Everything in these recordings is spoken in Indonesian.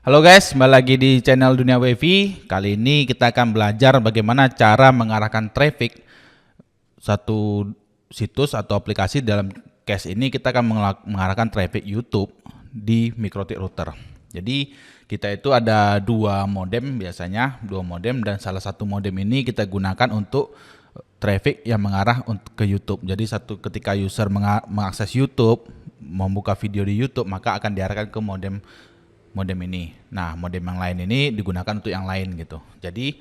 Halo guys, kembali lagi di channel Dunia WiFi. Kali ini kita akan belajar bagaimana cara mengarahkan traffic satu situs atau aplikasi. Dalam case ini kita akan mengarahkan traffic YouTube di MikroTik router. Jadi kita itu ada dua modem biasanya, dan salah satu modem ini kita gunakan untuk traffic yang mengarah ke YouTube. Jadi ketika user mengakses YouTube, membuka video di YouTube, maka akan diarahkan ke modem ini. Nah, modem yang lain ini digunakan untuk yang lain gitu. Jadi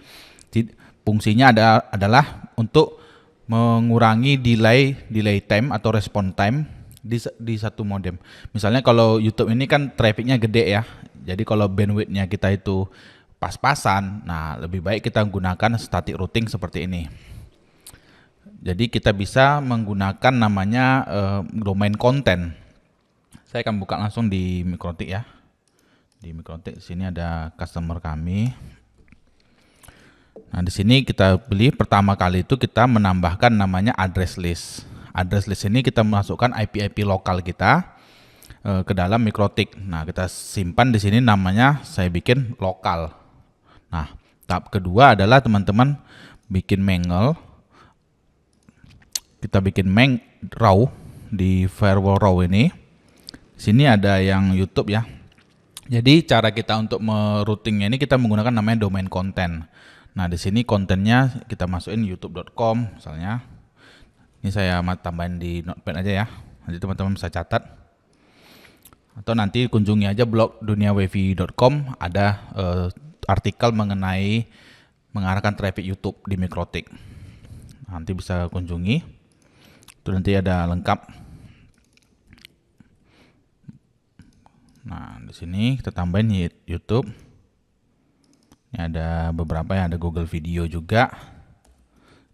fungsinya adalah untuk mengurangi delay time atau response time di satu modem. Misalnya kalau YouTube ini kan trafficnya gede ya. Jadi kalau bandwidthnya kita itu pas-pasan, nah lebih baik kita menggunakan static routing seperti ini. Jadi kita bisa menggunakan namanya domain content. Saya akan buka langsung di MikroTik ya. Di MikroTik sini ada customer kami. Nah, di sini kita pilih pertama kali itu kita menambahkan namanya address list. Address list ini kita masukkan IP lokal kita ke dalam MikroTik. Nah, kita simpan di sini namanya saya bikin lokal. Nah, tahap kedua adalah teman-teman bikin mangle. Kita bikin raw di firewall raw ini. Di sini ada yang YouTube ya. Jadi cara kita untuk meroutingnya ini kita menggunakan namanya domain content. Nah, di sini kontennya kita masukin youtube.com misalnya. Ini saya tambahin di notepad aja ya. Nanti teman-teman bisa catat. Atau nanti kunjungi aja blog duniawifi.com, ada artikel mengenai mengarahkan traffic YouTube di MikroTik. Nanti bisa kunjungi. Itu nanti ada lengkap. Nah, di sini kita tambahin YouTube. Ini ada beberapa yang ada Google Video juga.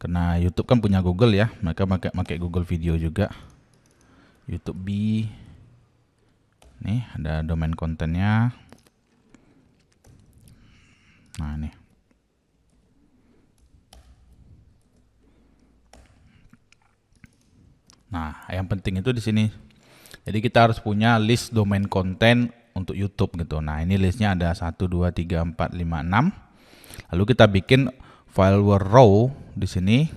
Karena YouTube kan punya Google ya, mereka pakai Google Video juga. YouTube B. Nih, ada domain kontennya. Nah, nih. Nah, yang penting itu di sini. Jadi kita harus punya list domain konten untuk YouTube gitu. Nah, ini listnya ada 1, 2, 3, 4, 5, 6. Lalu kita bikin file row di sini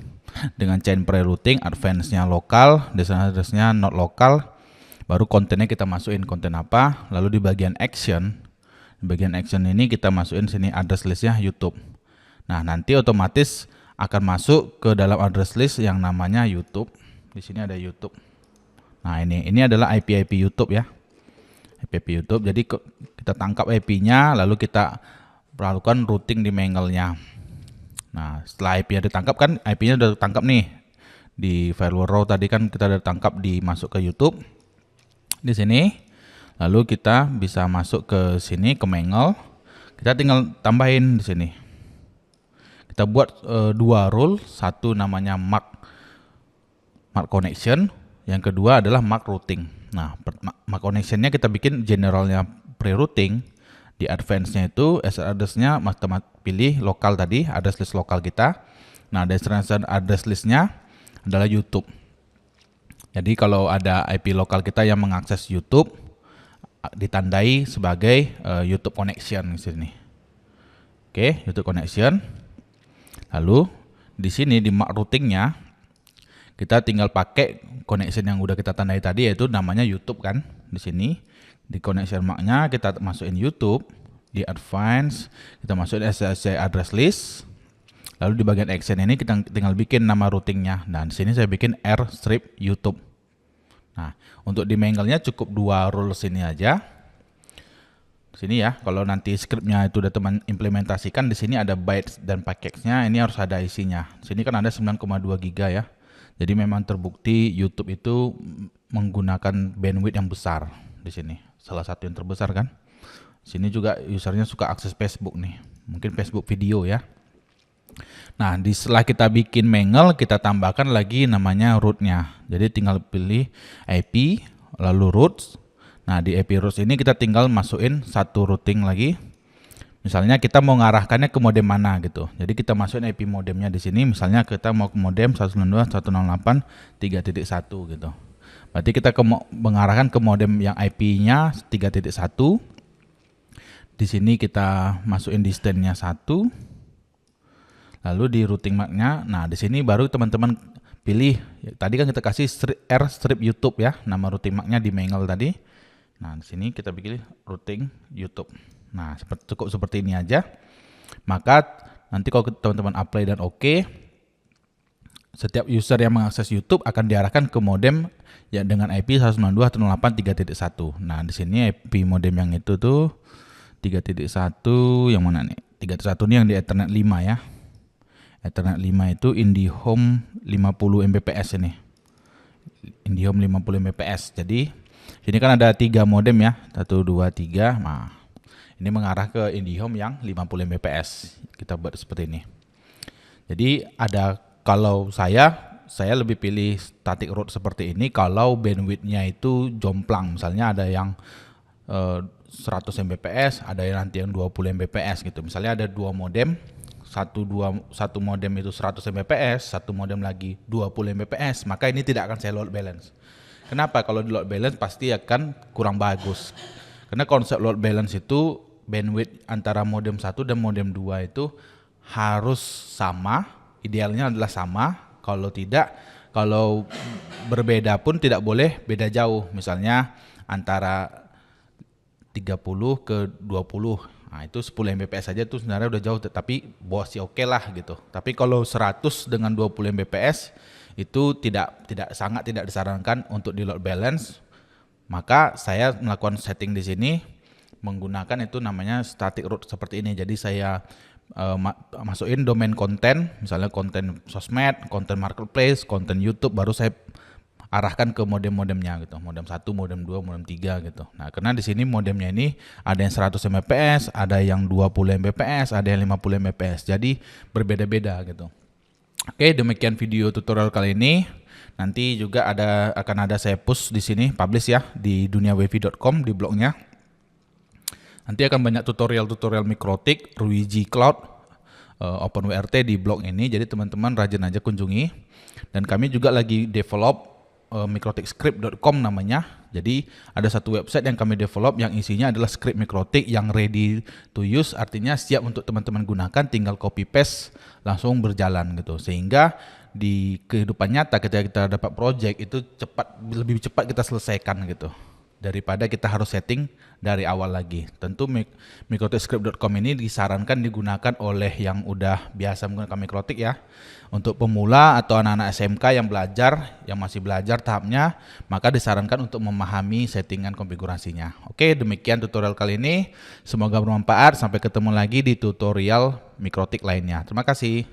dengan chain pre-routing, advance-nya lokal, destination address-nya not lokal. Baru kontennya kita masukin konten apa. Lalu di bagian action ini kita masukin sini address list-nya YouTube. Nah, nanti otomatis akan masuk ke dalam address list yang namanya YouTube. Di sini ada YouTube. Nah, ini adalah IP YouTube ya. IP YouTube. Jadi kita tangkap IP-nya, lalu kita lakukan routing di mangle-nya. Nah, setelah IP-nya ditangkap kan, IP-nya udah ditangkap nih di firewall row tadi kan kita udah tangkap dimasuk ke YouTube. Di sini, lalu kita bisa masuk ke sini ke mangle. Kita tinggal tambahin di sini. Kita buat dua rule, satu namanya mark connection. Yang kedua adalah mark routing. Nah, mark connectionnya kita bikin generalnya pre-routing. Di advance-nya itu address-nya pilih lokal tadi, address list lokal kita. Nah, destination address list-nya adalah YouTube. Jadi kalau ada IP lokal kita yang mengakses YouTube, ditandai sebagai YouTube connection di sini. Oke, YouTube connection. Lalu di sini di mark routing-nya kita tinggal pakai connection yang udah kita tandai tadi, yaitu namanya YouTube kan. Di sini di connection mark-nya kita masukin YouTube, di advance kita masukin SSH address list. Lalu di bagian action ini kita tinggal bikin nama routingnya. Dan di sini saya bikin strip YouTube. Nah, untuk di mangle-nya cukup dua rules ini aja. Di sini ya, kalau nanti scriptnya itu udah teman implementasikan, di sini ada bytes dan packets-nya, ini harus ada isinya. Di sini kan ada 9,2 GB ya. Jadi memang terbukti YouTube itu menggunakan bandwidth yang besar di sini. Salah satu yang terbesar kan. Sini juga usernya suka akses Facebook nih. Mungkin Facebook video ya. Nah, setelah kita bikin mangle, kita tambahkan lagi namanya root-nya. Jadi tinggal pilih IP, lalu root. Nah, di IP root ini kita tinggal masukin satu routing lagi. Misalnya kita mau ngarahkannya ke modem mana gitu. Jadi kita masukin IP modemnya di sini. Misalnya kita mau ke modem 192.168.3.1 gitu. Berarti kita mengarahkan ke modem yang IP-nya 3.1. Di sini kita masukin distance-nya 1. Lalu di routing mark-nya, nah di sini baru teman-teman pilih. Tadi kan kita kasih R strip YouTube ya, nama routing mark-nya di Mangle tadi. Nah di sini kita pilih routing YouTube. Nah cukup seperti ini aja. Maka nanti kalau teman-teman apply dan oke, setiap user yang mengakses YouTube akan diarahkan ke modem ya dengan IP 192.168.3.1. Nah di sini IP modem yang itu tuh 3.1 yang mana nih? 3.1 ini yang di Ethernet 5 ya. Ethernet 5 itu IndiHome 50 Mbps ini. IndiHome 50 Mbps. Jadi sini kan ada 3 modem ya. 1 2 3. Nah, ini mengarah ke IndiHome yang 50 Mbps. Kita buat seperti ini. Jadi kalau saya lebih pilih static route seperti ini kalau bandwidth-nya itu jomplang. Misalnya ada yang 100 Mbps, ada yang nanti yang 20 Mbps gitu. Misalnya ada 2 modem, satu modem itu 100 Mbps, satu modem lagi 20 Mbps, maka ini tidak akan saya load balance. Kenapa? Kalau di load balance pasti akan kurang bagus. Karena konsep load balance itu bandwidth antara modem 1 dan modem 2 itu harus sama, idealnya adalah sama. Kalau tidak, kalau berbeda pun tidak boleh beda jauh. Misalnya antara 30 ke 20. Nah, itu 10 Mbps saja itu sebenarnya udah jauh, tapi masih oke lah gitu. Tapi kalau 100 dengan 20 Mbps itu sangat tidak disarankan untuk di load balance. Maka saya melakukan setting di sini menggunakan itu namanya static route seperti ini. Jadi saya masukin domain konten, misalnya konten sosmed, konten marketplace, konten YouTube, baru saya arahkan ke modem-modemnya gitu. Modem 1, modem 2, modem 3 gitu. Nah, karena di sini modemnya ini ada yang 100 Mbps, ada yang 20 Mbps, ada yang 50 Mbps. Jadi berbeda-beda gitu. Oke, demikian video tutorial kali ini. Nanti juga akan ada saya post di sini, publish ya di duniawifi.com di blognya. Nanti akan banyak tutorial-tutorial mikrotik, Ruiji Cloud, OpenWRT di blog ini. Jadi teman-teman rajin aja kunjungi. Dan kami juga lagi develop mikrotikscript.com namanya. Jadi ada satu website yang kami develop yang isinya adalah script mikrotik yang ready to use, artinya siap untuk teman-teman gunakan, tinggal copy paste langsung berjalan gitu. Sehingga di kehidupan nyata ketika kita dapat project itu lebih cepat kita selesaikan gitu daripada kita harus setting dari awal lagi. Tentu mikrotikscript.com ini disarankan digunakan oleh yang udah biasa menggunakan mikrotik ya. Untuk pemula atau anak-anak SMK yang masih belajar tahapnya, maka disarankan untuk memahami settingan konfigurasinya. Oke, demikian tutorial kali ini. Semoga bermanfaat. Sampai ketemu lagi di tutorial mikrotik lainnya. Terima kasih.